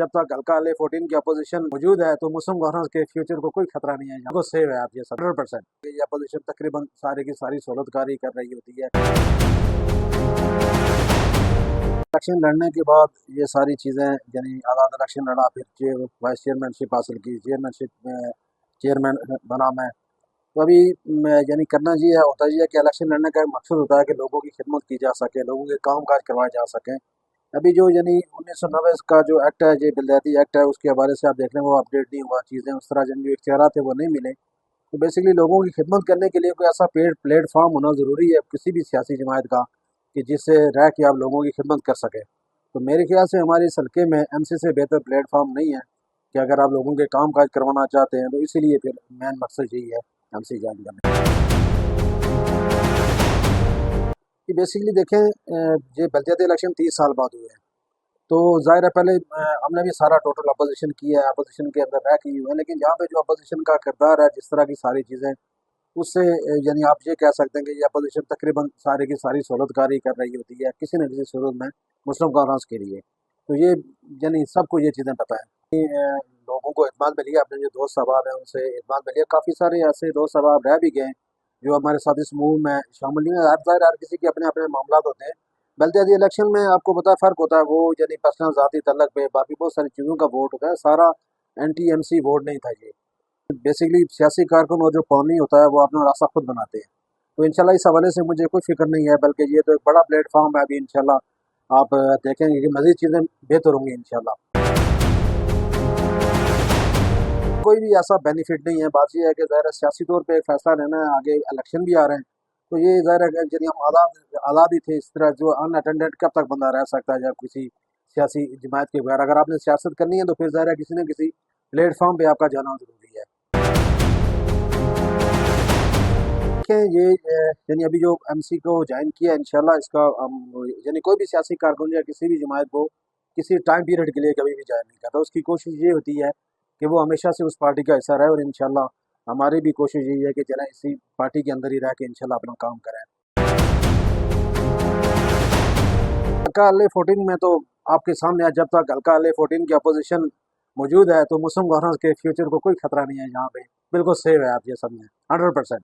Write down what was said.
जब तक हल्का वाले 14 की अपोजिशन मौजूद है तो मुस्लिम गवर्नमेंट के फ्यूचर को कोई खतरा नहीं है, यहाँ सेव है आप ये 100%। ये अपोजिशन तकरीबन सारी की सारी सहूलतकारी कर रही होती है। इलेक्शन लड़ने के बाद ये सारी चीज़ें यानी आज़ाद इलेक्शन लड़ा, फिर वाइस चेयरमैनशिप हासिल की, चेयरमैनशिप में चेयरमैन बना मैं। तो अभी यानी करना ये है, होता ये है कि इलेक्शन लड़ने का एक मकसद होता है कि लोगों की खिदमत की जा सके, लोगों के काम काज करवाए जा सकें। अभी जो यानी 1990 का जो एक्ट है, ये बलदियाती एक्ट है, उसके हवाले से आप देख लें वो अपडेट नहीं हुआ, चीज़ें उस तरह जो इख्तियारात थे वो नहीं मिले। तो बेसिकली लोगों की खिदमत करने के लिए कोई ऐसा प्लेटफॉर्म होना ज़रूरी है किसी भी सियासी जमात का कि जिससे रह के आप लोगों की खिदमत कर सकें। तो मेरे ख्याल से हमारे इस हल्के में एमसी से बेहतर प्लेटफॉर्म नहीं है कि अगर आप लोगों के काम काज करवाना चाहते हैं, तो इसीलिए फिर मेन मकसद यही है एमसी ज्वाइन करने कि बेसिकली देखें ये बलदियाती इलेक्शन 30 साल बाद हुए हैं। तो ज़ाहिर है पहले हमने भी सारा टोटल अपोजिशन किया है, अपोजिशन के अंदर रह की हुई है, लेकिन यहाँ पे जो अपोजिशन का किरदार है, जिस तरह की सारी चीज़ें, उससे यानी आप ये कह सकते हैं कि ये अपोजिशन तकरीबन सारी की सारी सहूलतकारी कर रही होती है किसी न किसी सूरत में मुस्लिम कॉन्फ्रेंस के लिए। तो ये यानी सबको ये चीज़ें पता है कि लोगों को इत्मीनान मिली है, अपने जो दोस्त अहबाब हैं उनसे इत्मीनान मिली है। काफ़ी सारे ऐसे दोस्त अहबाब रह भी गए हैं जो हमारे साथ इस समूह में शामिल नहीं है। हर किसी के अपने अपने मामला होते हैं। बल्दियाती इलेक्शन में आपको पता है फ़र्क होता है, वो यानी पर्सनल ज़ाती तल्लक पे बाकी बहुत सारी चीज़ों का वोट होता है, सारा एंटी एमसी वोट नहीं था ये। बेसिकली सियासी कारकुन और जो कौमी होता है वो अपना रास्ता खुद बनाते हैं। तो इंशाल्लाह इस हवाले से मुझे कोई फ़िक्र नहीं है, बल्कि ये तो एक बड़ा प्लेटफॉर्म है। अभी इंशाल्लाह आप देखेंगे कि मज़ीद चीज़ें बेहतर होंगी इंशाल्लाह। कोई भी ऐसा बेनिफिट नहीं है, बात ये है कि ज़ाहिर है सियासी तौर पे फैसला लेना है, आगे इलेक्शन भी आ रहे हैं। तो ये ज़ाहिर है कि यदि हम आज़ाद ही थे, इस तरह जो अनअटेंडेड कब तक बंदा रह सकता है जब किसी सियासी जमात के बगैर। अगर आपने सियासत करनी है तो फिर ज़ाहिर है किसी न किसी प्लेटफॉर्म पे आपका जाना ज़रूरी है। देखें ये यानी अभी जो एमसी को ज्वाइन किया इंशाल्लाह इसका यानी कोई भी सियासी कारकुन या किसी भी जमात को किसी टाइम पीरियड के लिए कभी भी ज्वाइन नहीं करता। उसकी कोशिश ये होती है कि वो हमेशा से उस पार्टी का हिस्सा रहे, और इंशाल्लाह हमारी भी कोशिश यही है कि चलें इसी पार्टी के अंदर ही रह के इंशाल्लाह अपना काम करें। हल्का वाले 14 में तो आपके सामने है, जब तक हल्का वाले 14 की अपोजिशन मौजूद है तो मुस्लिम गवर्नमेंट के फ्यूचर को कोई खतरा नहीं है, यहाँ पे बिल्कुल सेव है आप ये समझें 100%।